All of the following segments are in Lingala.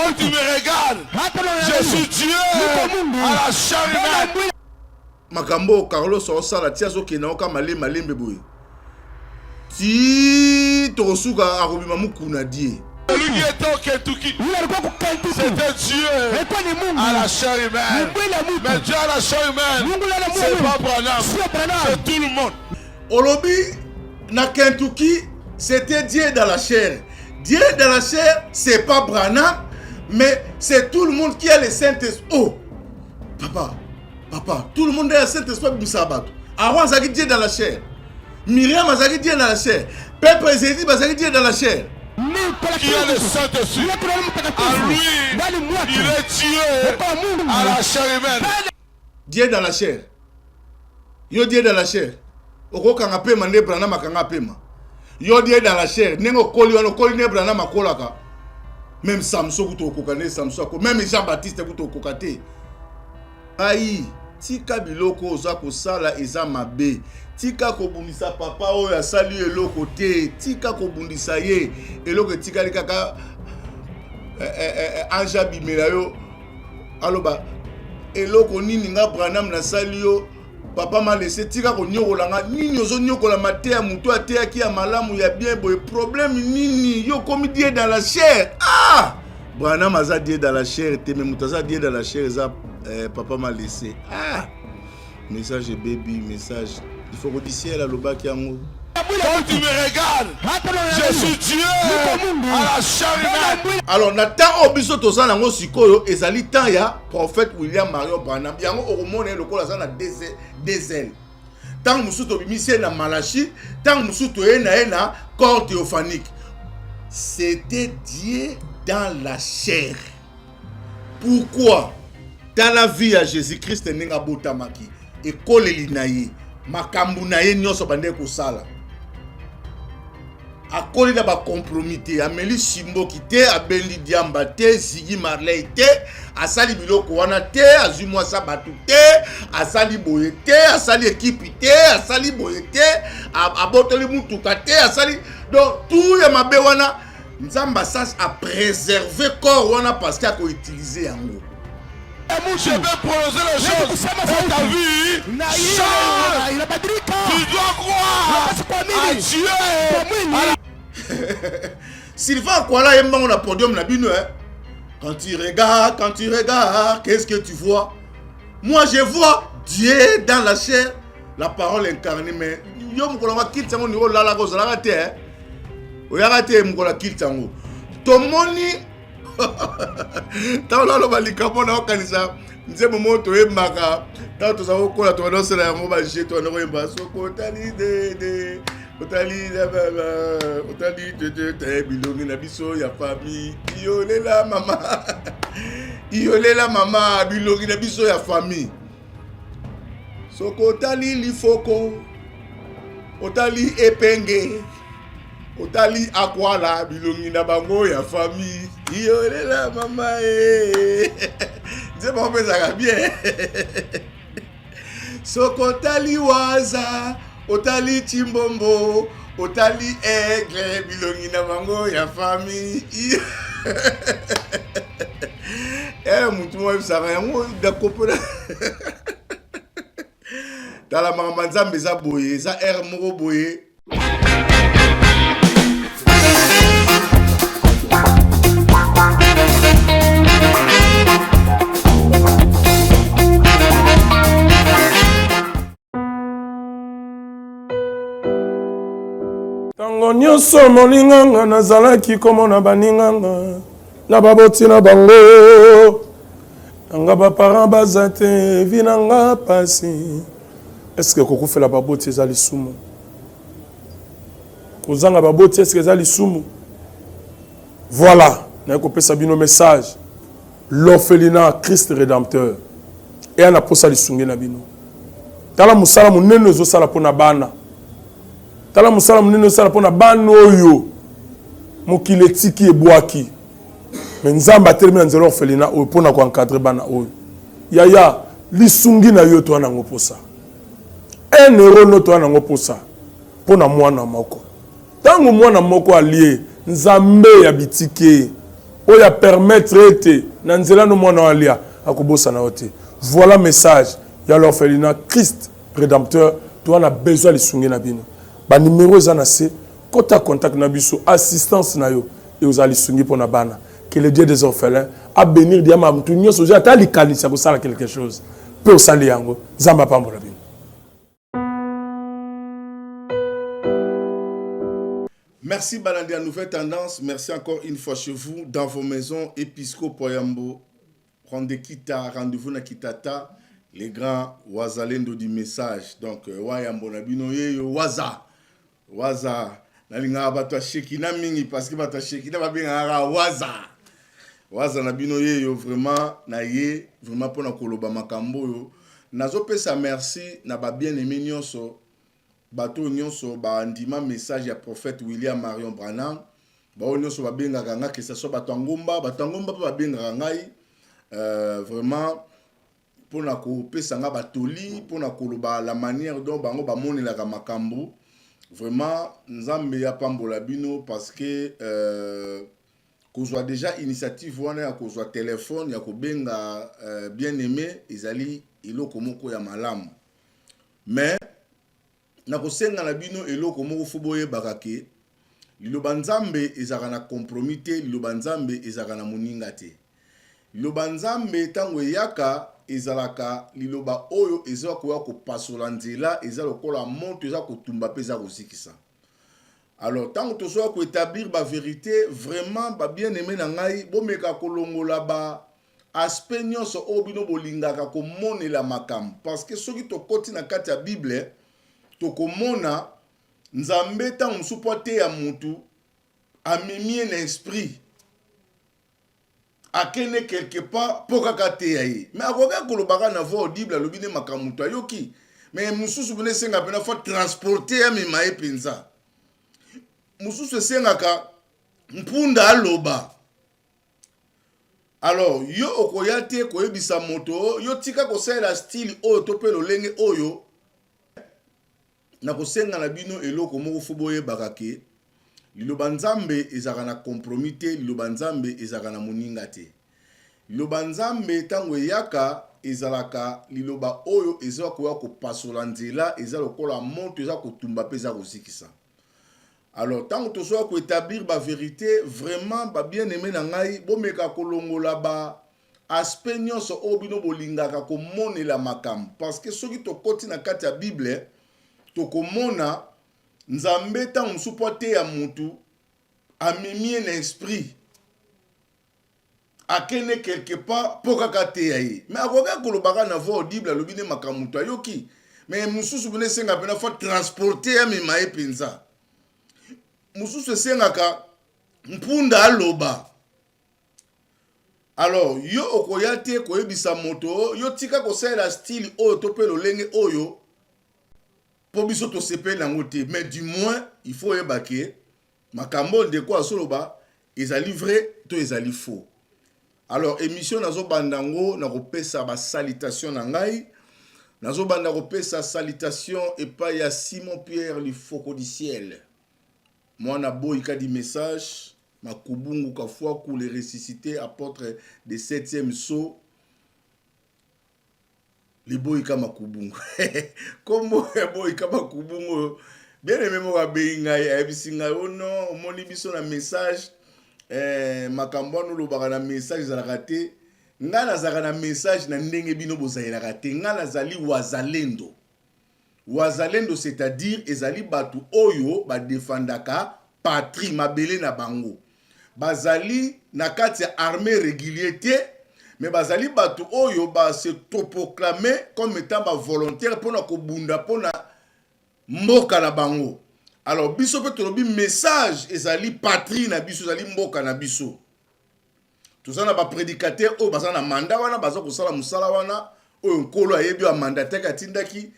Quand tu me regardes, je suis Dieu à la chair humaine. Makambo Carlos Osala tiazo kenaoka malembe boye. Ti tosuka arobima mukuna die. Lui qui était au Kentucky, c'était Dieu à la chair humaine. Mais Dieu à la chair humaine, c'est pas Branham, c'est tout le monde. Olobi na Kentucky, c'était Dieu dans la chair. Dieu dans la chair, c'est pas Branham, mais c'est tout le monde qui a le Saint-Esprit. Oh, papa, tout le monde a le Saint-Esprit Bissabato. Avant, ça dit Dieu dans la chair. Myriam a dit Dieu dans la chair. Peuple Zédi a dit Dieu dans la chair. Qui a le Saint-Esprit, à lui, il est Dieu à la chair humaine. Dieu dans la chair. Yo Dieu dans la chair. Oko kanga pema ne Branham kanga pema. Yo Dieu dans la chair. Nengo koli ne Branham kolaka. Même Samson kuto kokane Samson ko même Jean-Baptiste kuto kokate. Aïe, tika biloko oza ko sala eza mabe. Tika ko bundisa papa o ya sali eloko te. Tika ko bundisa ye eloko tika likaka anja bimela yo. Aloba eloko nini nga Branham na sali yo. Papa m'a laissé tika ko nyokolanga nini ozo nyokola mate ya muto atea ki ya malamu ya bien boy problème nini yo komi Dieu dans la chair. Ah, Branham aza Dieu dans la chair te mais mutaza Dieu dans la chair za papa m'a laissé. Ah, message baby, message il faut que d'ici la loba ki yango. Quand tu me regardes, je suis Dieu à la chair humaine. Alors, Nathan Obiso Tosan Nango Sikoyo, ezali temps ya prophète William Marion Branham. Yango oromone lokola za na des ailes. Tant musuto bimise na Malachi, tant musuto na corps théophanique. C'était Dieu dans la chair. Pourquoi? Dans la vie à Jésus-Christ nenga botamaki et koleli na ye, makambu na ye nyonso bande ko sala. Akoli na ba compromis ameli simbo kite abendi diamba te Ziggy Marley te asali biloko wana te azumwa sabatu te asali boye te asali équipe te asali boye te abotoli mutuka te asali donc tout ya mabe wana nzamba sas a préserver corps wana parce qu'il a ko utiliser yango. Je vais prononcer les choses dans ta vie. Change. Tu dois croire à Dieu. Sylvain Kuala est on a podium na bino. Quand tu regardes, qu'est-ce que tu vois? Moi je vois Dieu dans la chair, la parole incarnée. Mais yo mkolanga kitsango ni la ko zala te. Oyaka te mkola kitsango. Tomoni Tao lalo balikamo na okanisa nzemo moto embaka tao tozako kola to nosela yango ba jeto na koyemba soko tali de otali de bilongi na biso ya famille iolela mama bilongi na biso ya famille soko tali lifoko otali epenge otali akwala bilongi na bango ya famille iolela mama nzema opezaka bien soko otali waza otali chimbombo otali aigle bilongi na bango ya famille mutu mo ebisaka yango dakopela tala makambo nzambe eza boye eza air moko boye. Tango nyonso molinganga nazalaki komona baninganga na baboti na bango nanga baparent baza te vi nanga pasi. Est-ce que kokufela baboti eza lisumu? Kozanga baboti est-ce que eza lisumu? Voilà, na kopesa bino message. L'orphelinat Christ rédempteur. Et ana posa lisungi na bino. Tala musala munene ezosala pona bana. Tala musala munene ezosala pona bana oyo mokili etiki ebwaki. Mais nzamba termine nzelo orphelinat oyo pona ko encadrer bana oyo. Yaya lisungi na yo to ana ngoposa. Un euro no to ana ngoposa pona mwana moko. Tango mwana moko alie nzambe ya bitike oya permettre ete na nzela no mwana alia akobosa na ote. Voilà message ya l'orphelinat Christ rédempteur. Toi on a besoin de sungi na bino. Ba numéro za na se kota contact na biso assistance na yo et aux ali sungi pour na bana. Que le Dieu des orphelins a bénir diama mtu nyoso ja ta likanisa ko sala quelque chose. Pe o sali yango zamba pambola bino. Merci Balandia Nouvelle Tendance. Merci encore une fois chez vous, dans vos maisons, Episco Poyambo, Rondekita, rendez-vous na Kitata, les grands Wazalendo du message. Donc, Wayambo Nabino Yeyo, Waza, Nalinga Batwa Shekina Mingi, parce que Batwa Shekina va bien Waza Nabino Yeyo, vraiment, Naye, vraiment pour na Koloba Makambo yo. Nazo pesa merci, na ba bien aimé nyonso. Bato nyonso ba ndima message ya prophète William Marion Branham ba nyonso ba benga nga que ça soit batangomba ba benga ngai vraiment pour na ko pesa nga batoli pour na koloba la manière dont bango ba monela ka makambo vraiment nzambe ya pambola bino parce que ko soit déjà initiative wana ya ko soit téléphone ya ko benga bien aimé ezali iloko moko ya malamu mais na kosenga na bino eloko moko fuboye bakake liloba nzambe ezaka na compromis liloba nzambe ezaka na moninga te liloba nzambe tango eyaka ezalaka liloba oyo ezala koya kopasola nzela ezala lokola moto eza kotumba pe eza kosikisa. Alors tango tozoya koétablir ba vérité vraiment ba bien aimé na ngai bomeka kolongola ba aspect nyonso oyo bino bolingaka komonela makambo parce que soki tokoti na kati ya Bible tokomona nzambe tango musupu te ya mutu amimie na esprit akene quelque part po kaka te ya ye mais akoka kolobaka na voix audible alobi ne makamutu ayoki mais mususu bone senga pena fa transporter ya mima ye penza mususu sengaka mpunda aloba. Alors yo okoya te koyebisa moto yo tika kosala style oyo to pe lolenge oyo na kosenga na bino eloko moko fuboye bakake liloba nzambe ezaka na compromis te liloba nzambe ezaka na moninga te liloba nzambe tango eyaka ezalaka liloba oyo ezala koya kopasola nzela ezala lokola moto eza kotumba pe eza kosikisa. Alors tango tozoya koétablir ba vérité vraiment ba bien aimé na ngai bomeka kolongola ba aspect nyonso oyo bino bolingaka komonela makambo parce que soki tokoti na kati ya Bible tokomona nzambe tango musupu te ya mutu amimie na esprit akene quelque part po kaka te ya ye mais akoka kolobaka na voix audible alobi ne makamutu ayoki mais mususu bone senga pena fa transporter ya mima ye penza mususu sengaka mpunda aloba. Alors yo okoya te koyebisa moto yo tika kosala style oyo to pe lolenge oyo po biso to sepela nango te mais du moins il faut yebake makambo de quoi soloba ezali vrai to ezali faux. Alors émission nazo bandango na kopesa ba salutation na ngai nazo banda kopesa salutation epai ya Simon Pierre Lifoko du ciel mwana boyika di message makubungu kafwa ku les ressuscité apôtre de 7e saut les boyika makubungu kombo ya boyika makubungu bien aimé mo ba beinga ya bisinga ono omoni biso na message makambo no lobaka na message za raté ngana zaka na message na ndenge bino bozayela raté ngana zali wazalendo. Wazalendo c'est-à-dire ezali batu oyo ba defendaka patrie mabele na bango bazali na kati ya armée régulière te mais bazali batu oyo ba se proclamer comme étant ba volontaire pona kobunda pona mboka na bango. Alors biso pe tolobi message ezali patrie na biso ezali mboka na biso tozana ba prédicateur oyo bazana mandat wana baza kosala musala wana oyo nkolo ayebi wa mandataire katindaki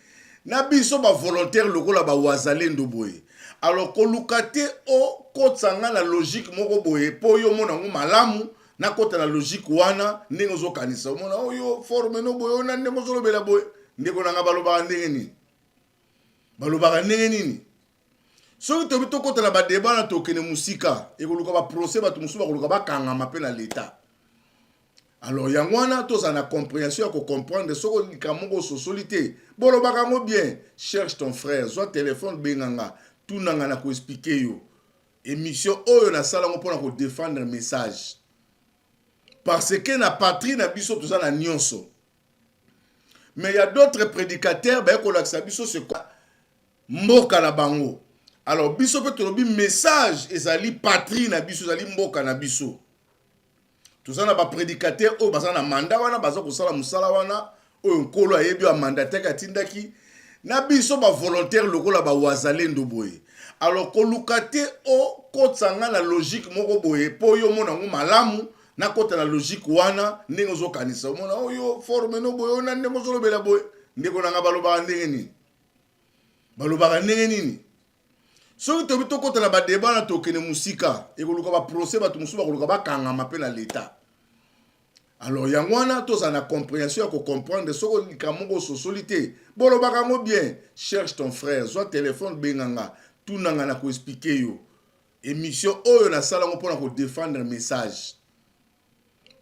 na biso ba volontaire lokola ba wazalendo boye. Alors kolukate o kotsanga na logique moko boye po yo mona ngo malamu na kota na logique wana ndenge zo kanisa mona oyo forme no boye na ndenge zo lobela boye ndeko nanga baloba ndenge nini soki tobi tokotana badeba na tokene musika ekoluka baprocès bato mosusu bakoluka bakangama mpe na leta. Alors yango wana toza na compréhension ya kocomprendre soko likambo ososoli te bolobaka yango bien, cherche ton frère, zwa téléphone benganga tunanga na koexplike yo émission oyo nasala ngo mpona kodéfendre message parce que na patrie na biso toza na nyonso. Mais il y a d'autres prédicateurs baye kolakisa biso c'est quoi mboka na bango. Alors biso pe tolobi message ezali patrie na biso ezali mboka na biso. Toza na ba prédicateur oyo baza na mandat wana baza kosala musala wana oyo nkolo ayebi wa mandataire katindaki na biso ba volontaire lokola ba wazalendo boye. Alors koluka te o kotsanga na logique moko boye po yo mona ngo malamu na kota na logique wana ndenge ozokanisa mona oyo forme no boye na ndenge ozolobela boye ndeko nanga balobaka ndenge nini balobaka ndenge nini. Soki tobi tokota na badeba na tokene musika ekoluka baprocès bato mosusu bakoluka bakangama mpe na leta. Alors yango wana toza na compréhension ya kocomprendre soko likambo ososoli te bolobaka yango bien, cherche ton frère, zwa téléphone benganga tunanga na koexplike yo émission oyo nasala ngo mpona kodéfendre message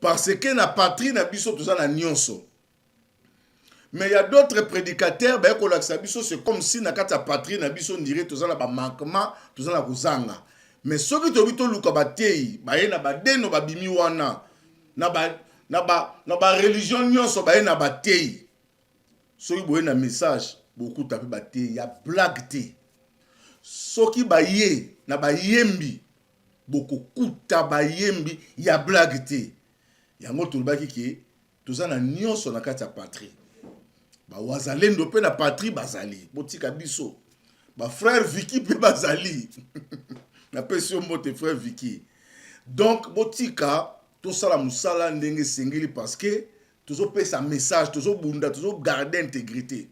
parce que na patrie na biso toza na nyonso. Mais il y a d'autres prédicateurs baye kolakisa biso c'est comme si na kati ya patrie na biso ndire toza na bamanquement toza na kozanga. Mais soki tobi toluka batei baye na badeno babimi wana na ba religion nyonso baye na batei soki boye na message bokuta mpe batei ya blague te. Soki baye na bayembi bokokuta bayembi ya blague te. Yango tolobaki ke toza na nyonso na kati ya patrie. Ba wazalendo pe na patrie bazali botika biso ba frère Vicky pe bazali na pesio mbote frère Vicky. Donc botika to sala musala ndenge sengeli parce que tozo pesa message tozo bunda tozo garder intégrité.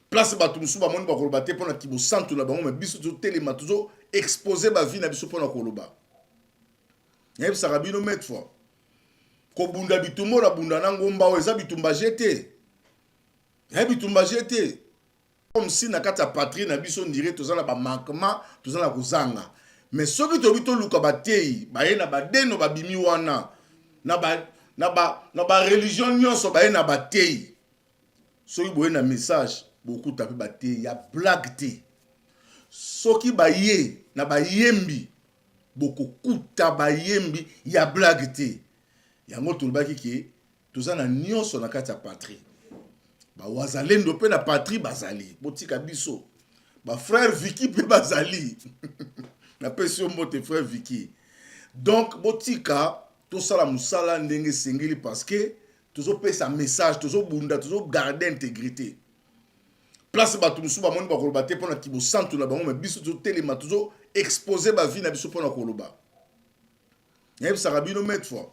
Place bato musu ba moni ba koloba te pona kibo santu na bango mais biso tozo telema tozo exposer ba vie na biso pona koloba. Yeb sarabino met fois ko bunda bitumbo na bunda na ngomba o eza bitumba jeté. Bitumba jeté comme si na kati ya patrie na biso ndire toza na bamanquement toza na kozanga. Mais soki tobi toluka batei baye na badeno babimi wana na ba religion nyonso baye na batei soki boye na message bokuta mpe batei ya blague te. Soki baye na bayembi bokokuta bayembi ya blague te. Yango tolobaki ke toza na nyonso na kati ya patrie. Ba wazalendo pe na patrie bazali botika biso ba frère Vicky pe bazali na pesio mbote frère Vicky. Donc botika to sala musala ndenge sengeli parce que tozo pesa message tozo bunda tozo garder intégrité. Place bato musu ba moni ba koloba te pona kibo santu na bango mais biso tozo telema tozo exposer ba vie na biso pona koloba. Yeb sarabino met fois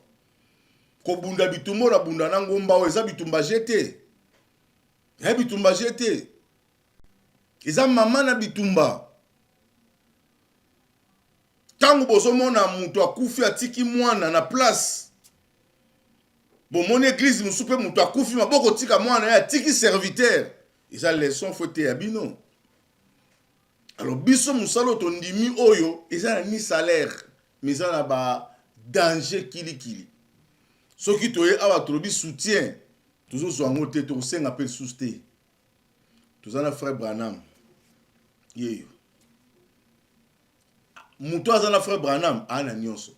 ko bunda bitumbo na bunda na ngomba o eza bitumba jeté. Bitumba jeté. Eza mama na bitumba. Tango bozo mona mutu akufi atiki mwana na place. Bon mon église musupe mutu akufi maboko tika mwana ya tiki serviteur. Eza leçon fote ya bino. Alors biso musalo to ndimi oyo eza na ni salaire, mais eza na ba danger kili. Soki toye awa tolobi soutien toujours zwango te to senga pe souste. Toza na frère Branham. Yeyo. Muto azana frère Branham ana nyonso.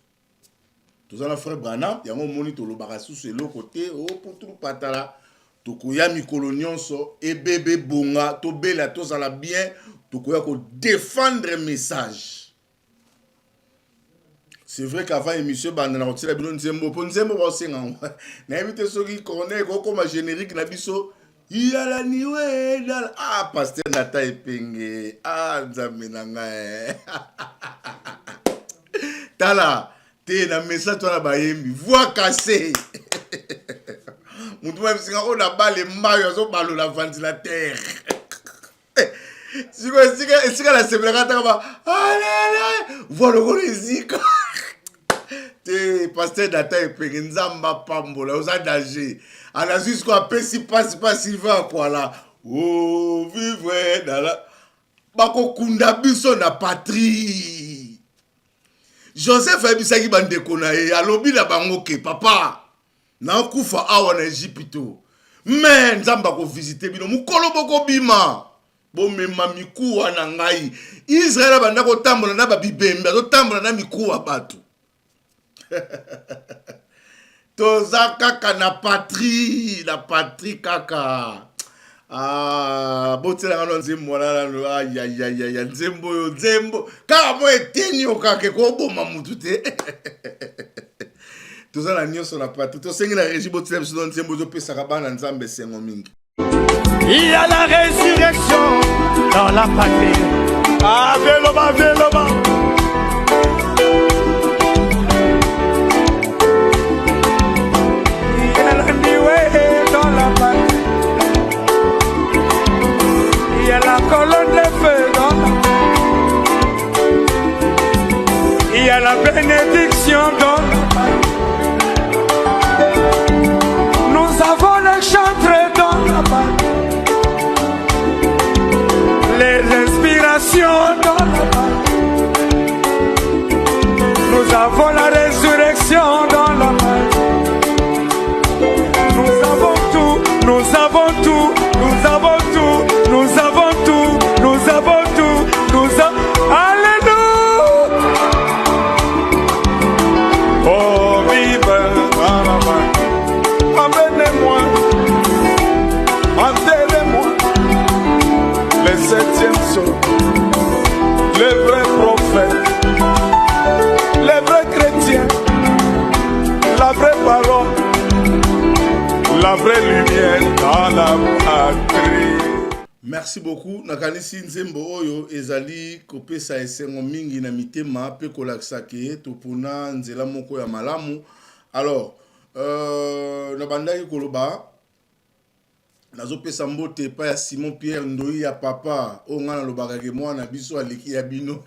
Toza na frère Branham yango moni to lobaka susu eloko te o pour patala to koya mikolo nyonso e bébé bonga to bela to zala bien to koya ko défendre message. C'est vrai qu'avant émission banda na kotila bino nzembo po nzembo ba osenga na invité soki corner ko comme générique na biso yala niwe dal pasteur Nata Epenge nzambe nanga tala te na message to na bayembi voix cassée mutu même singa on a balé mayo zo balo la ventilateur sika la semblera ta ba allez voilà ko rezika te pasteur Nata Epenge nzamba pambola oza danger ana jusqu'à pesi passe pas Sylvain quoi là oh vivre dans la bako kunda biso na patrie. Joseph abisaki bandeko na ye alobi na bango ke papa na kufa awa na Egypto. Mais nzamba ko visiter bino mukolo boko bima. Bo mema mikuwa na ngai. Israël banda ko tambola na babibembe, zo tambola na mikuwa batu. Toza kaka na patrie kaka. Ah, botela ngano nzembo na ay ay ay ay nzembo. Ka mo eteni okake ko boma mutu te. Toza na nyonso na patrie. To sengi na régie botela biso nzembo zo pesa ka bana nzambe sengo mingi. Il y a la résurrection dans la patrie. Ah, veloba. Il y a la nuée dans la patrie. Il y a la colonne de feu dans la patrie. Il y a la bénédiction dans la patrie. Nous avons le chantre dans la patrie. Les respirations dans la patrie. Nous avons la résurrection dans la patrie. Nous avons tout, nous avons tout, nous avons tout, nous avons tout, nous avons tout, nous avons... Alléluia! Oh, vive la patrie. Emmenez-moi, enterrez-moi. Le septième saut, les vrais prophètes, les vrais chrétiens, la vraie parole, la vraie lumière dans la patrie. Merci beaucoup. Nakanisi nzembo oyo ezali kopesa esengo mingi na mitema pe kolakisa ke topona nzela moko ya malamu. Alors, na bandaki koloba nazo pesa mbote pa ya Simon Pierre Ndoi ya papa o ngana lobaka ke mwana biso aleki ya bino.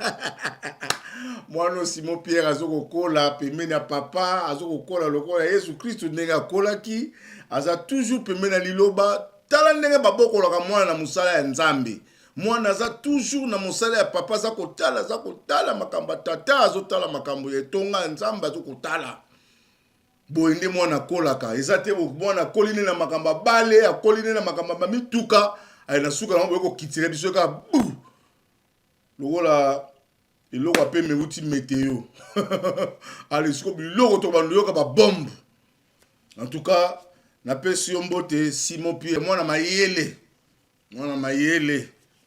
Mwana Simon Pierre azoko kola pemene ya papa azoko kola lokola Yesu Kristo ndenge akolaki aza toujours pemene liloba tala ndenge babokolaka mwana na musala ya Nzambe. Mwana aza toujours na musala ya papa za kotala makambo tata azotala makambo ya tonga Nzambe azokotala. Boende mwana kolaka ezate mwana koline na makamba bale akoline na makamba mituka ayina suka na boko kitire biso ka bu lokola eloko ape meuti météo ali suko biloko to bandu yoka ba bombe. En tout cas na pesi mbote Simon Pierre mwana mayele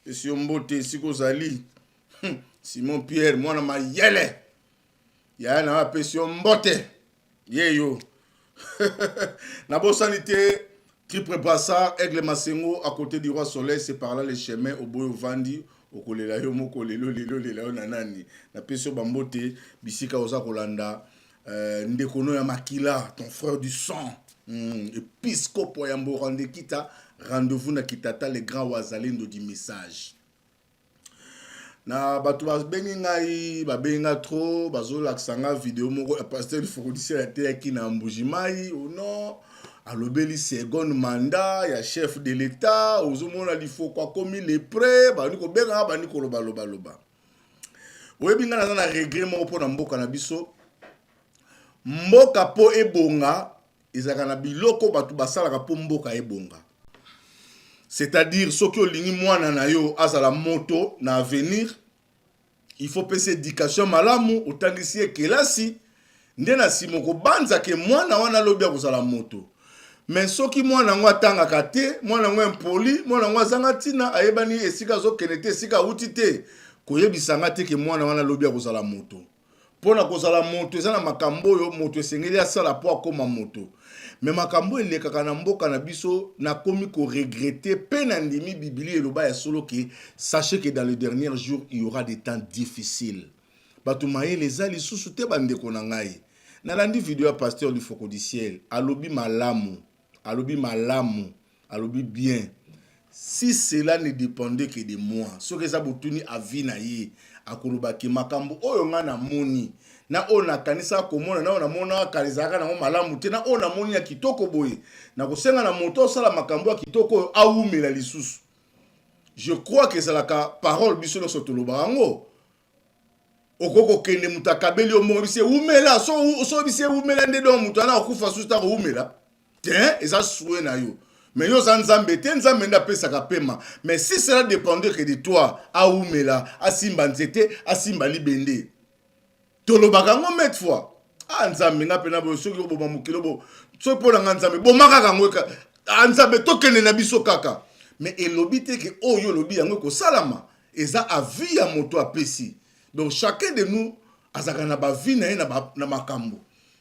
pesi mbote siko zali Simon Pierre mwana mayele ya na pesi mbote yeyo. Nabo sanité Triple Brassard Aigle Masengo à côté du roi Soleil, c'est par là les chemins au boyo vandi au kolela yo moko lelo nanani na peso bambote bisika oza kolanda ndekono ya makila ton frère du sang épiscope ya mborande kita rendez-vous na kitata les grands wazalendo du message. Na batu babengi ngai babenga trop bazolakisanga video moko ya pasteur Fokodisia ya te yaki na Mbujimai ou non alobeli second mandat ya chef de l'état ozomona lifo kwa komi les prêts bani ko benga bani ko loba oyebi nga na regret moko pona mboka na biso mboka po ebonga ezaka na biloko batu basalaka po mboka ebonga. C'est-à-dire, ce que olingi mwana na yo azala moto na avenir, il faut pesa éducation malamu otangisi ekelasi ndena simoko banza ke mwana wana lobia kozala moto. Mais soki mwana ngo atangaka te, mwana ngo impoli, mwana ngo azanga tina ayebani esika zo kenete esika uti te, koyebisanga te ke mwana wana lobia kozala moto. Pona kozala moto ezana makambo yo moto esengeli asala po akoma moto. Mais makambo elekaka na mboka na biso na komi ko regretter pena ndimi biblia eloba ya solo ke sachez que dans les derniers jours il y aura des temps difficiles. Batu mayele zali susu te bandeko na ngai. Na landi video ya pasteur du Fokodiciel alobi malamu, alobi bien. Si cela ne dépendait que de moi, ce que ça botuni avina ye akoloba ke makambo oyo ngana moni na ona kanisa komona na ona mona kalizaka na malamu te na ona moni ya kitoko boye na kosenga na moto sala makambo ya kitoko awumela lisusu je crois que c'est la parole biso no sotolo bango. Okoko kende mutakabeli omo bise umela so bise umela ndedo mutana okufa susta ko umela. Tiens, et ça soué na yo. Mais yo zanzambe te nzambe nda pesa ka pema. Mais si cela dépendait que de toi, a umela, a simba nzete, a simba libende. Tolo bakango met fois. Ah nzambe nga pena bo soki bo mukilo bo. So po na nzambe bo makaka ngoka. Nzambe tokene na biso kaka. Mais elobi te que oh yo lobi yango ko salama. Eza avi ya moto apesi. Donc chacun de nous azaka na ba vie na makambo.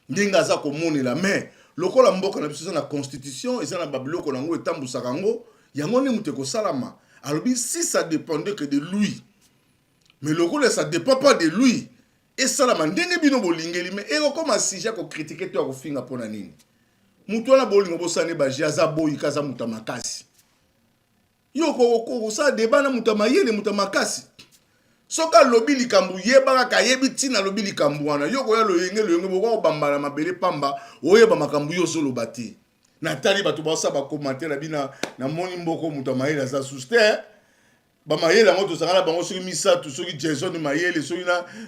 Ndinga za ko monela mais lokola mboka na biso na constitution eza na babiloko nango etambusaka ngo yango ne muteko salama. Alobi si ça dépendait que de lui. Mais lokola ça dépend pas de lui. Et salama ndenge bino bolingeli mais eko koma sija ko critiquer to ko finga pona nini. Mutu wana bolingo bosane ba jaza boyi kaza mutamakasi. Yo ko ça débat na mutamayele mutamakasi. Soka lobi likambu yeba ka yebi tina lobi likambu wana yoko ya loyenge boko bambala mabele pamba oyeba makambu yo solo bati natali batu basa ba commenter na bina na moni mboko mutamayele za suster ba mayele ngo to sangala bango soki misatu soki Jason mayele soki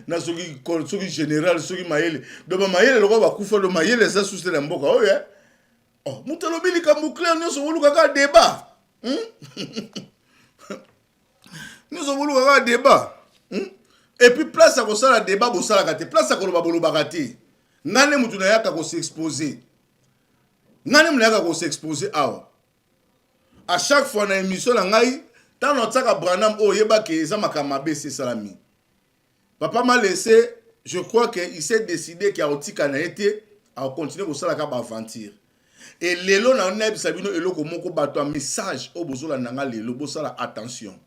na soki général soki mayele do ba mayele loko ba kufa do mayele za suster na mboka oye oh mutalobi likambu clair nyoso woluka ka débat nyoso woluka ka débat. Et puis place à ça la débat bo sala kate place à ko lo bagati ngane mutu na yaka ko s'exposer ngane mu yaka ko s'exposer awa à chaque fois na émission na ngai tant notaka Branham o yeba ke za makama bese salami papa m'a laissé je crois que il s'est décidé qu'il a otika na été à continuer ko sala ka ba aventure et lelo na nebi sabino eloko moko bato message o bozola nanga lelo bo sala attention.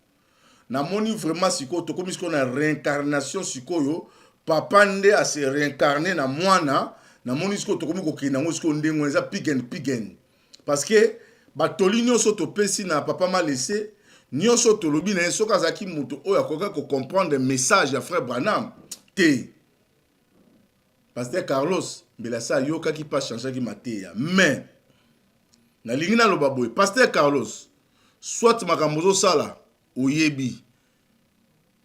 Na moni vraiment siko to comme ce qu'on a réincarnation sikoyo papa nde a se réincarner na mwana na moni siko to comme ko kina ngo siko ndengo eza pigen parce que batoli nyoso to pesi na papa m'a laissé nyoso to lobi na soka zaki moto oya koka ko comprendre message ya frère Branham te pasteur Carlos Belasa yoka ki pas changer ki mateya mais na lingina lo baboy pasteur Carlos soit makambozo sala oyebi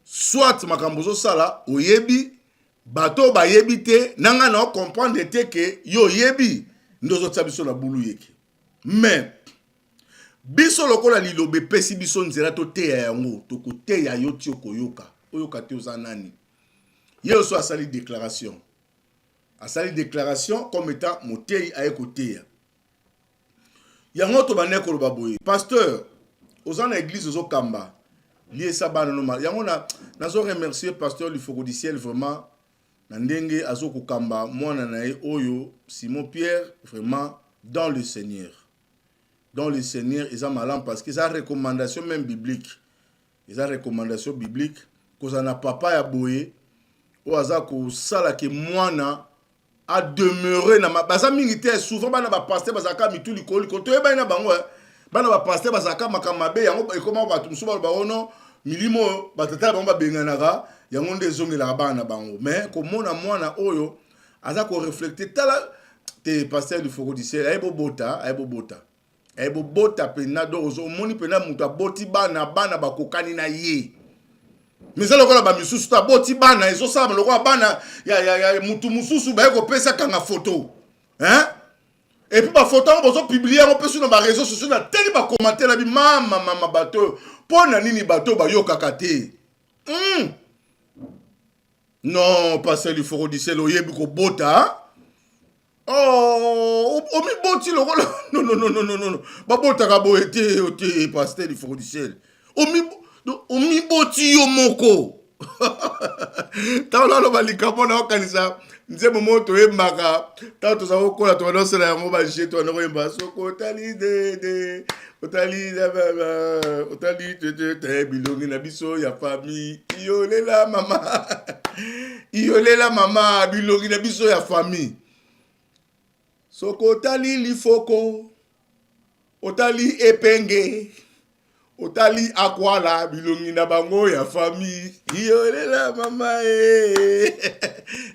soit makambozo sala oyebi bato ba yebi te nanga na comprendre te que yo yebi ndozo tsabiso na bulu yeke mais biso lokola lilobe pesi biso nzela to te ya yango to ko te ya yo ti okoyoka oyoka te ozanani ye so asali déclaration comme étant motei aye koteya yango to baneko lo baboye pasteur ozana église ozo kamba lié ça bana normal yango na zo remercier pasteur Lifoko du ciel vraiment na ndenge azoko kamba mwana na ye oyo Simon Pierre vraiment dans le Seigneur ils ont malin parce que ça recommandation même biblique koza na papa ya boye o azako sala ke mwana a demeurer na baza mingi te souvent bana ba pasteur bazaka mituli koli ko to e bana bango bana ba pasteur bazaka makamabe yango ekoma batu musuba ba ono milimo batata bango benganaka yango nde zongela bana bango mais komona mwana oyo azako reflecter tala te pasteur du Foko du ciel ayebo bota pena do ozo moni pena mutu aboti bana bakokani na ye mais ça lokola ba misusu ta boti bana ezo saba lokola bana ya mutu mususu ba ko pesa kanga photo hein et puis ba photo on bozo publier on peut sur nos réseaux sociaux na teli ba commenter la bi mama bato pona nini bato ba yoka kate non passer du Foko du ciel oyebi ko bota oh omi boti lokola non ba bota ka bo ete passer du Foko du ciel omi boti yo moko talo balika pona okanisa nze moto embaka tato za okola to no sala yango ba jeto no emba soko otali te bilongi na biso ya famille iolela mama bilongi na biso ya famille soko otali Lifoko otali epenge otali akwala bilongi na bango ya famille iolela mama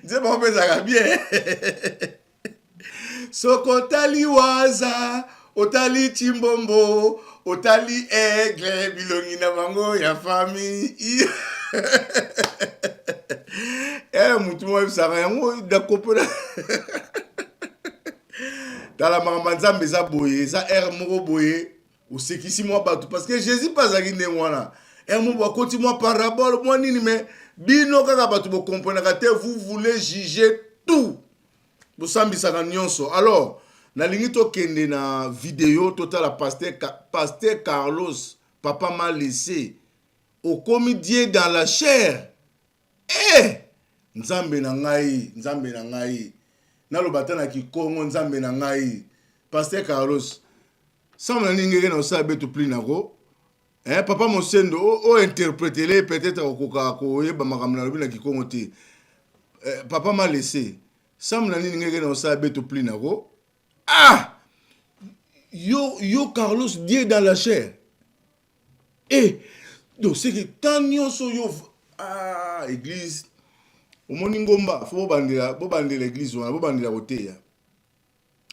nze ba pesa ka bien soko otali waza Otali Chimbombo, Otali Aigle, bilongi na bango ya famille. Eh, mutu mo ebisaka yango dakopela. Dans la mamanzambe za boye, za air moko boye, osekisi moi batou parce que Jésus pas aki ne wana. Air moko akoti moi parabole, moi nini mais bino kaka batou bo comprendre que vous voulez juger tout. Bo sambisa na nyonso. Alors, na lingi to kende na vidéo total pasteur Carlos, papa m'a laissé au comédien dans la chair. Eh! Nzambe na ngai, Nzambe na ngai. Nalobata na kikongo Nzambe na ngai. Pasteur Carlos. Sama ningere na osabe to pli nako. Papa Mosendo o interpréter peut-être okoka ko yeba makambo na lobi na kikongo te. Papa m'a laissé. Sama ningere na osabe to pli nako. Ah! Yo Carlos Dieu dans la chair. Eh, donc c'est que tant nyonso yo ah église omoni ngomba fo bandela l'église wana bo bandela koteya.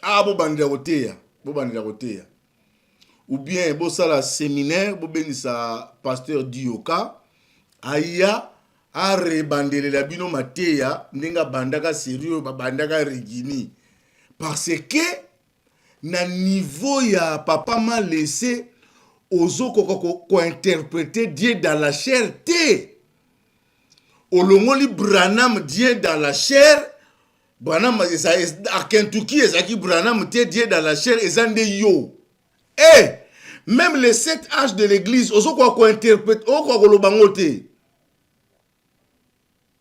Ah bo bandela koteya. Ou bien bo sala séminaire bo benisa pasteur Dioka aya a rebandele la bino mateya ndenga bandaka sérieux ba bandaka rigini. Parce que na niveau ya papa m'a laissé ozo ko interpréter Dieu dans la chair te. Olongoli Branham Dieu dans la chair. Branham à Kentucky ezaki Branham te Dieu dans la chair ezande yo. Eh, même les 7 âges de l'église ozo ko interpréter o ko lobango te.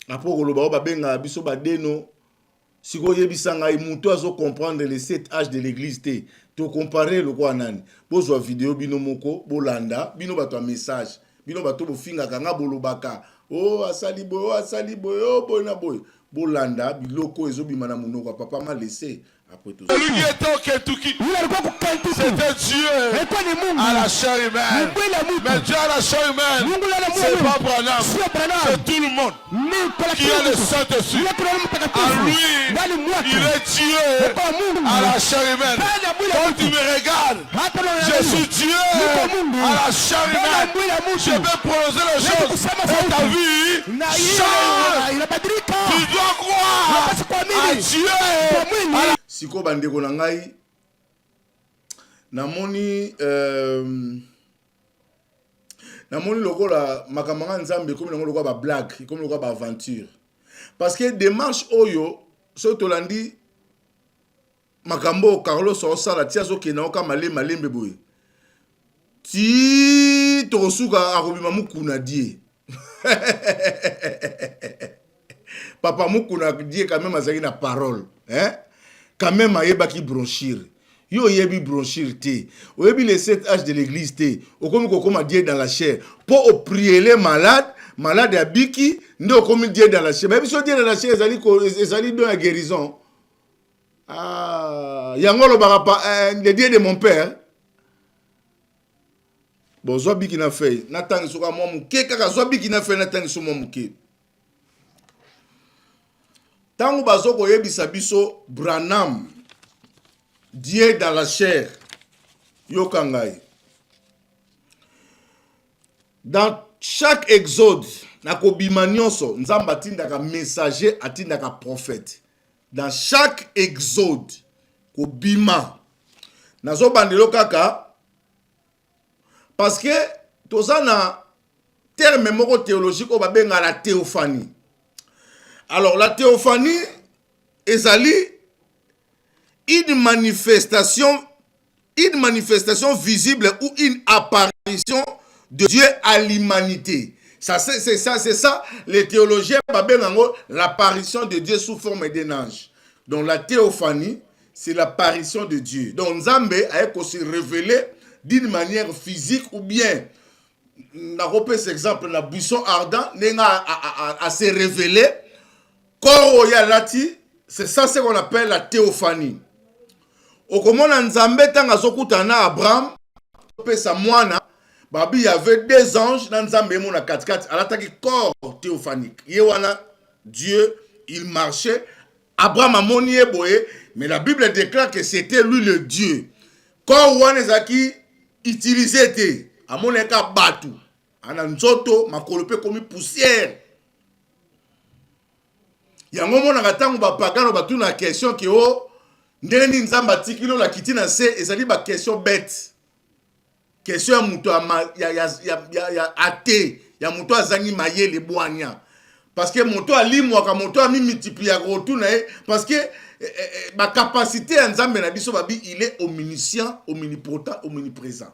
Apo ko lobango ba benga biso ba deno. Si vous avez comprendre les 7 âges de l'église, to comparer le quoi nani. Bozo vidéo bino moko, bolanda, bino bato message, bino bato bo finga kanga bolobaka. Oh asali boy, oh boy na boy. Bolanda biloko ezo bimana munoko papa m'a laissé. Après tout ça. Lui était au Kentucky. C'était Dieu à la chair humaine. Mais Dieu à la chair humaine, c'est pas Branham. C'est tout le monde qui a le Saint-Esprit. À lui, il est Dieu à la chair humaine. Quand tu me regardes, je suis Dieu à la chair humaine. Je vais prononcer les choses. Et ta vie change. Tu dois croire à Dieu. Siko bandeko na ngai namoni lokola makamanga nzambe comme lokola ba blague comme lokola ba aventure parce que démarche oyo so tolandi makambo Carlos osala tia zo ke na oka malembe boye ti tosuka akobima mukuna die papa mukuna die quand même azaki na parole quand même ayebaki bronchir yo yebi bronchir te oyebi les 7 âges de l'église te okomi kokoma Dieu dans la chair pour prier les malades ya biki nde okomi Dieu dans la chair mais biso Dieu dans la chair ezali don ya guérison ah yango lobaka pa le Dieu de mon père bon zo biki na fei na tangi soka mwa muke kaka zo biki na fei na tangi so mwa muke tango bazoko yebisa biso Branham Dieu dans la chair yokangai dans chaque exode nakobima nyonso nzamba atindaka messager atindaka prophète dans chaque exode kobima nazo bandelo kaka parce que tozana terme moko théologique o babenga la théophanie. Alors la théophanie ezali une manifestation visible ou une apparition de Dieu à l'humanité. C'est ça, les théologiens babengango l'apparition de Dieu sous forme d'un ange. Donc la théophanie, c'est l'apparition de Dieu. Donc Nzambe a aussi révélé d'une manière physique ou bien na repère cet exemple na buisson ardent nenga a se révéler Koro ya lati, c'est ça ce qu'on appelle la théophanie. Okomona Nzambe tanga zokutana Abraham pesa mwana babi y avait 2 anges dans Nzambe mona 4 alataki corps théophanique. Yewana Dieu il marchait Abraham a moni boye mais la Bible déclare que c'était lui le Dieu. corps wana ezaki utilisé te amoneka batu ana nzoto makolo pe komi poussière yango monaka ntango bapagano batuna question ke o ndenge nini nzambe atikili oyo akiti na se ezali baquestion bête question ya moto ya ate ya moto azangi mayele bwanya parce que moto alimwaka moto amimultipliaka otuna ye parce que bacapacité ya nzambe na biso babi il est omniscient omnipotent omniprésent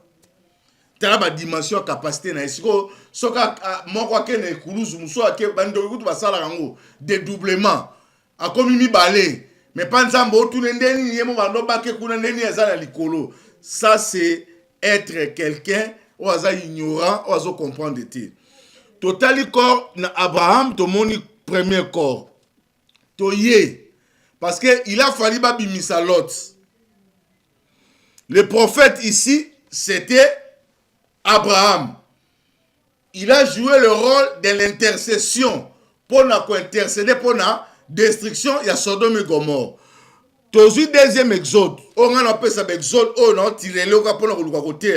tala badimension ya capacité na ye sikoyo soka moko akende ekuluzu mosusu ake bandoki kutu basalaka yango dédoublement akomi mibale mais pas nzambe otuna ndeni ye mo bandobake kuna ndeni aza na likolo. Ça c'est être quelqu'un ou aza ignorant ou azo comprendre te. Totali corps na Abraham tomoni premier corps toye parce que il a fallu babimisa Lot. Le prophète ici c'était Abraham. Il a joué le rôle de l'intercession pour intercéder pour la destruction de Sodome et Gomorrhe. Tozu deuxième exode. On a appelé ça exode. On a tiré le cas pour le côté.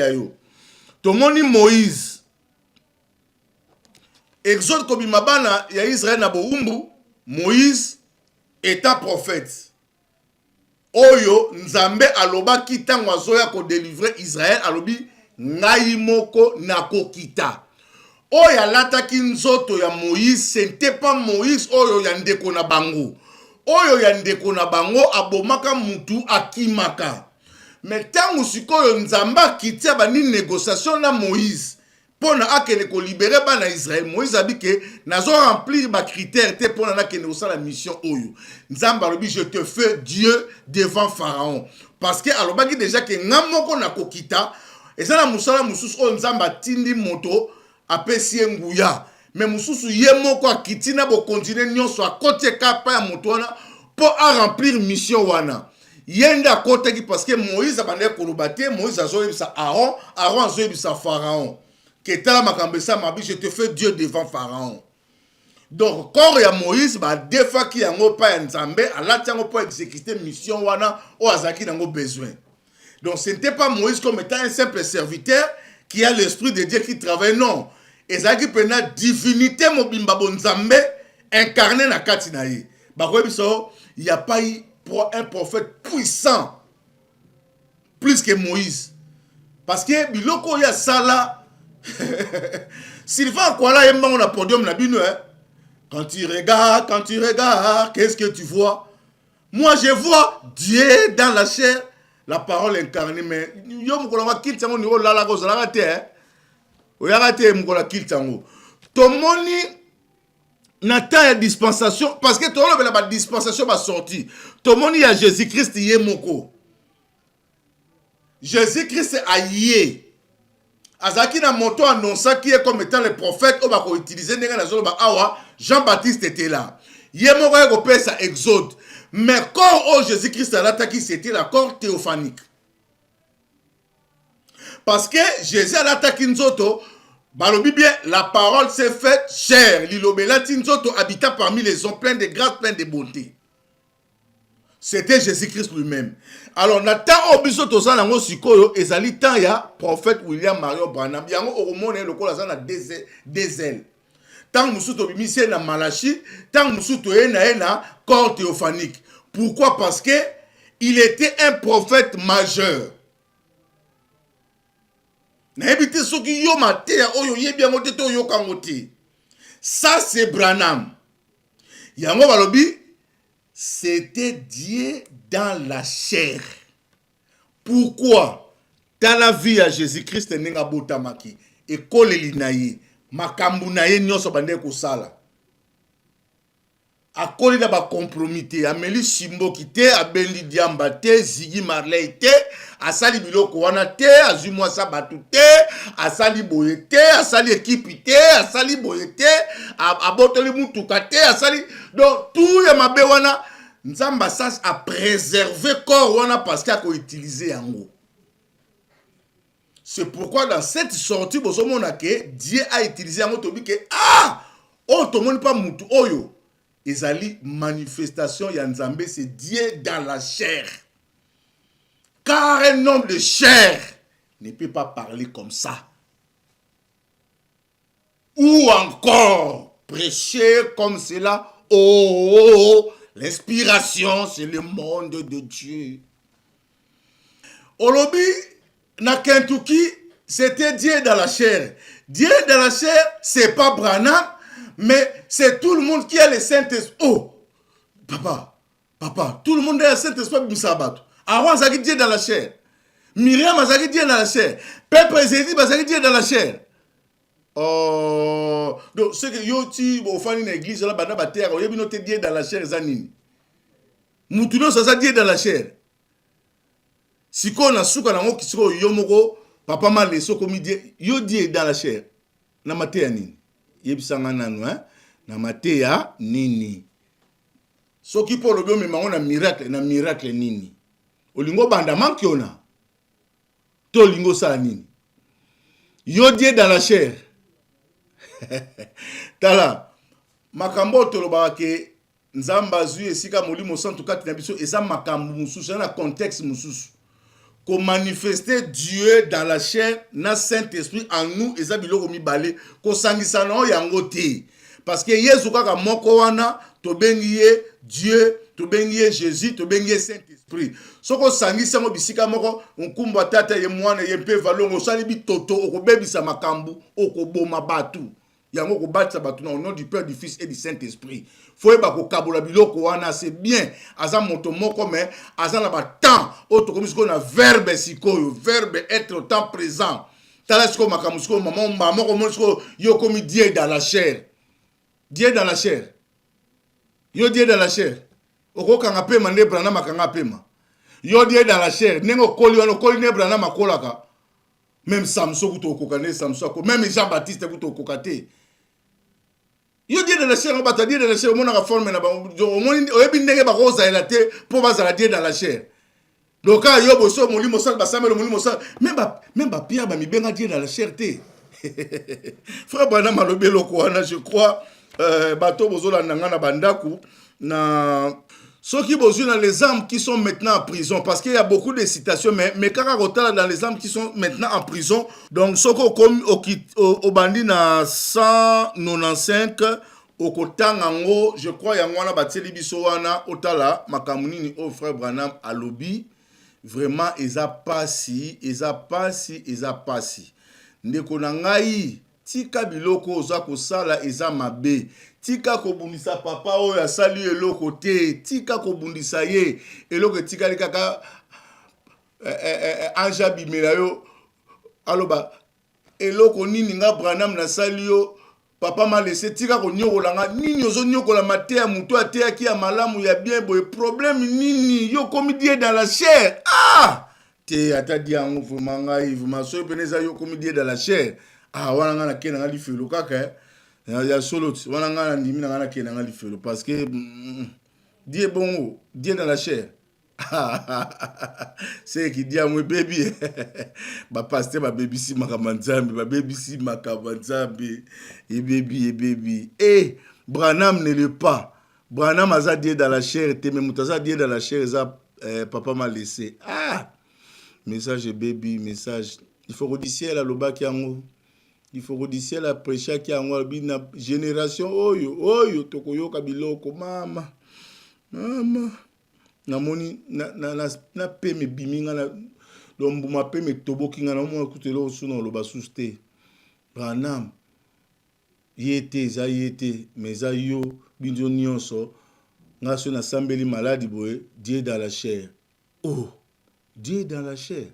Tomoni Moïse. Exode comme mabana ya Israël na boumbu. Moïse étant prophète. Oyo nzambe aloba kitango azoya ko délivrer Israël alobi ngai moko nakokita. Oyo alataki nzoto ya Moïse, ce n'était pas Moïse oyo ya ndeko na bango. Oyo ya ndeko na bango abomaka mutu akimaka. Mais tango sikoyo nzamba kitia bani négociation na Moïse pona akene ko libérer bana Israël. Moïse a dit que nazo remplir ba critères te pona na kene osala mission oyo. Nzamba lobi je te fais Dieu devant Pharaon parce que alobaki déjà que ngamoko nakokita ezala musala mususu o nzamba tindi moto apesi nguya mais mususu ye moko akitina bo continuer nyonso akote kapa ya moto wana pour remplir mission wana yenda koteki parce que Moïse abandé kolobate Moïse azoyebisa Aaron azoyebisa Pharaon que tala makambe sa mabi je te fais Dieu devant Pharaon. Donc corps ya Moïse ba defa ki yango pa ya nzambe alati yango pour exécuter mission wana o azaki nango besoin. Donc ce n'était pas Moïse comme étant un simple serviteur qui a l'esprit de Dieu qui travaille, non. Et ça qui pena divinité mobimba bonzambe incarné na katinaye. Il n'y a pas eu un prophète puissant plus que Moïse. Parce que biloko ya sala Sylvain Kwala yemba on a podium na bino hein. Quand tu regardes, qu'est-ce que tu vois? Moi je vois Dieu dans la chair. La parole incarnée, mais yo mukolo kill tango ni o lala ko zala te hein. O ya te mukolo kill tango. Tomoni nata ya dispensation parce que tolo la dispensation ba sorti. Tomoni ya Jésus-Christ yé moko. Jésus-Christ a yé. Azaki na moto annonça qui est comme étant le prophète o ba ko utiliser ndenge na zolo ba awa Jean-Baptiste était là. Yé moko ko pesa exode. Mais corps au Jésus-Christ a l'attaqué, c'était la corps théophanique. Parce que Jésus a l'attaqué nzoto, balobi bien, la parole s'est faite chair. L'ilobelati nzoto habita parmi les hommes pleins de grâce, pleins de bonté. C'était Jésus-Christ lui-même. Alors, nata obisoto sa nango sikoyo, ezali tan ya prophète William Marion Branham. Yango oromone lokola za na des ailes. Tant musuto bimise na Malachi, tant musuto na corps théophanique. Pourquoi? Parce que il était un prophète majeur. Na ebite soki yo mate oyo yebia ngote to yo kangote. Ça c'est Branham. Yango balobi c'était Dieu dans la chair. Pourquoi? Dans la vie à Jésus-Christ nenga botamaki et koleli na ye. Makambu na ye nyonso bande ko sala akoli na ba compromis ameli simbo kite abendi diamba te Ziggy Marley te asali biloko wana te azumwa sabatu te asali boye te asali équipe te asali boye te abotoli mutuka te asali donc tout ya mabe wana nzamba sas a préserver corps wana parce qu'il a ko utiliser yango. C'est pourquoi dans cette sortie, Dieu a utilisé un mot que ah, oh, tout le monde pas mutu oyo. Ezali manifestation ya Nzambe, c'est Dieu dans la chair. Car un homme de chair ne peut pas parler comme ça. Ou encore prêcher comme cela. Oh, l'inspiration, c'est le monde de Dieu. Au lobby, na Kentucky, c'était Dieu dans la chair. Dieu dans la chair, c'est pas Branham, mais c'est tout le monde qui a le Saint-Esprit. Oh, papa, tout le monde a le Saint-Esprit pour Sabbat. Aaron a Dieu dans la chair. Myriam a Dieu dans la chair. Père Président a Dieu dans la chair. Oh, donc ce que yoti au fani na église là bana batera oyebi no te Dieu dans la chair zanini. Mutuno ça Dieu dans la chair. Siko na suka na ngo kisiko yomoko papa male so komi Dieu yo Dieu dans la chair. Na matea nini? Yebisanga nanu hein? Na matea nini? Soki po lobi me mango na miracle nini? Olingo banda mankiona. To lingo sa nini? Yo Dieu dans la chair. Tala makambo tolobaka ke nzamba zui esika molimo 104 na biso eza makambo mususu na contexte mususu ko manifester Dieu dans la chair na Saint-Esprit en nous eza biloko mibale ko sangisa na yango te parce que Yesu kaka moko wana to bengi ye Dieu to bengi ye Jésus to bengi ye Saint-Esprit soko sangisa mo bisika moko nkumba tata ye mwana ye mpe valongo sali bitoto okobebisa makambo okoboma batu yango ko batsa batu na au nom du Père, du Fils et du Saint-Esprit. Faut ba ko kabola biloko wana c'est bien. Aza moto moko mais aza na ba temps auto comme ce qu'on a verbe sikoyo, verbe être au temps présent. Tala siko makamusko maman moko monsko yo komi Dieu dans la chair. Dieu dans la chair. Yo Dieu dans la chair. Oko kanga pema ne brana makanga pema. Yo Dieu dans la chair. Nengo koli wana koli ne brana makolaka. Même Samson kuto kokane Samson ko même Jean-Baptiste kuto kokate. Yo Dieu dans la chair, on va te dire dans la chair, on a formé na ba on ebi ndenge ba ko za elate pour ba za Dieu dans la chair. Donc quand yo boso molimo sal ba samelo molimo sal même ba Pierre ba mi benga Dieu dans la chair té. Frère Bana malobelo ko wana je crois bato bozola nanga na bandaku na ceux qui besoin dans les âmes qui sont maintenant en prison, parce qu'il y a beaucoup de citations, mais quand on dans les âmes qui sont maintenant en prison, donc ceux qui comme au bandit na 195 au Kotangango, je crois qu'il y a un bateli bisowana otala makamunini au frère Branham à lobby, vraiment ils a passé. Ndeko nangai tika biloko oza kosala eza mabe. Tika kobundisa papa oyo asali eloko te, tika kobundisa ye eloko tika likaka anja bimela yo aloba eloko nini nga Branham na sali yo papa m'a laissé tika ko nyokola nga nini ozo nyokola matea muto atea ki ya malamu ya bien boy problème nini yo komi Dieu dans la chair te ata diango vraiment ngai vraiment so peneza yo komi Dieu dans la chair wana nga na kena nga lifelo kaka ya solo wana nga ndimi na nga kena nga lifelo parce que Dieu bongo Dieu dans la chair c'est qui dit à moi baby ba pasteur ba baby si makamanzambi ba baby si makamanzambi et baby Branham ne le pas Branham a Dieu dans la chair te même mutaza Dieu dans la chair ça papa m'a laissé message baby message il faut redicier la loba ki yango il faut redicier la prêcher ki yango bina génération oyo tokoyoka biloko mama na moni na pe me biminga na lombu ma pe me toboki nga na mo ekutelo osuna loba suste Branham yete mais za yo binzo nyonso nga so na sambeli maladi boye Dieu dans la chair Dieu dans la chair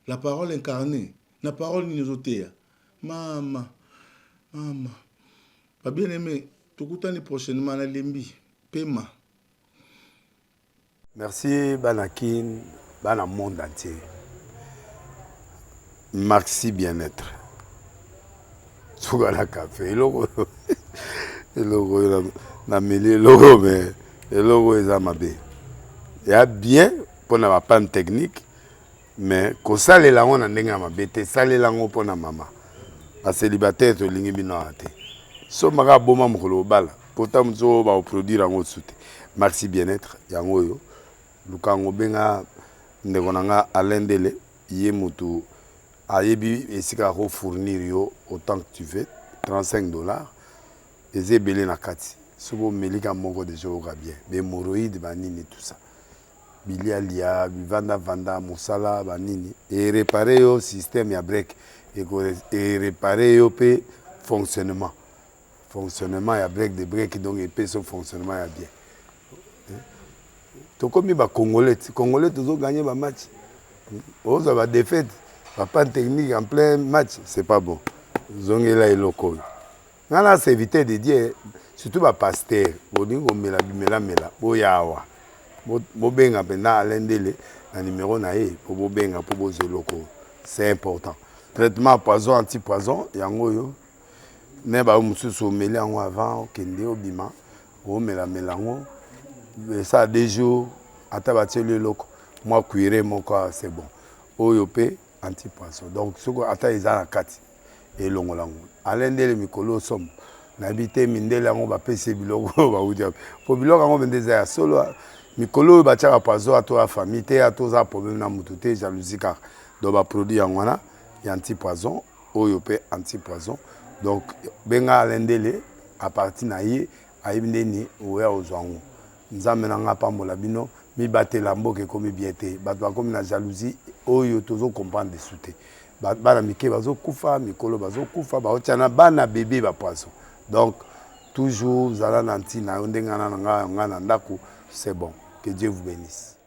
la parole incarnée la parole ninozotea mama pas bien aimé tokutani prochainement na lembi pema. Merci Banakin, Bana monde entier. Merci bien-être. Sougala café, logo na mêlé logo mais logo est amabé. Il y a bien pour na panne technique mais ko sale la on ndenge mabe te sale la ngo pona mama. A célibataire to lingi bino ate. So maka boma mukolo bala. Pourtant mzo ba produire ngo soute. Merci bien-être yango yo. Lukango benga ndeko nanga Alain Dele yé mutu ayebi esika ko fournir yo autant que tu veux $35 eze belé na kati sobo melika moko de jour bien be hémorroïdes banini tout ça bilialia vanda musala banini et réparer yo système ya break et réparer yo pe fonctionnement ya break de break donc et pe son fonctionnement ya bien to comme ba congolais toujours gagner ba match on va défaite pas technique en plein match c'est pas bon zongela eloko ngana c'est éviter de dire surtout ba pasteur bolingo mela boyawa bo benga pena Alendele na numéro na ye po bo benga po bo zeloko c'est important traitement poison anti-poison yango yo ne ba mususu meli yango avant kende obima o mela ngo ça 2 jours ata bateli loko moi cuire mon corps c'est bon oyo pe anti-poison donc soko ata ezana kati et longolango Alendele mikolo somme n'habité mindele ngo ba pese biloko ba udia po biloko ngo bendeza ya solo mikolo ba tchaka poison à toi famille te à toi problème na mutu te jalousie car do ba produit yango na ya anti-poison oyo pe anti-poison donc benga Alendele à partir na ye ayibindeni oya ozwango nzambe na nga pambola bino mi batela mboke komi bien te bato bakomi na jalousie oyo tozo comprendre de souté bana mike bazo kufa mikolo bazo kufa baotiana bana bébé ba poisson donc toujours zala nanti na ndenga na nga na ndako c'est bon que Dieu vous bénisse.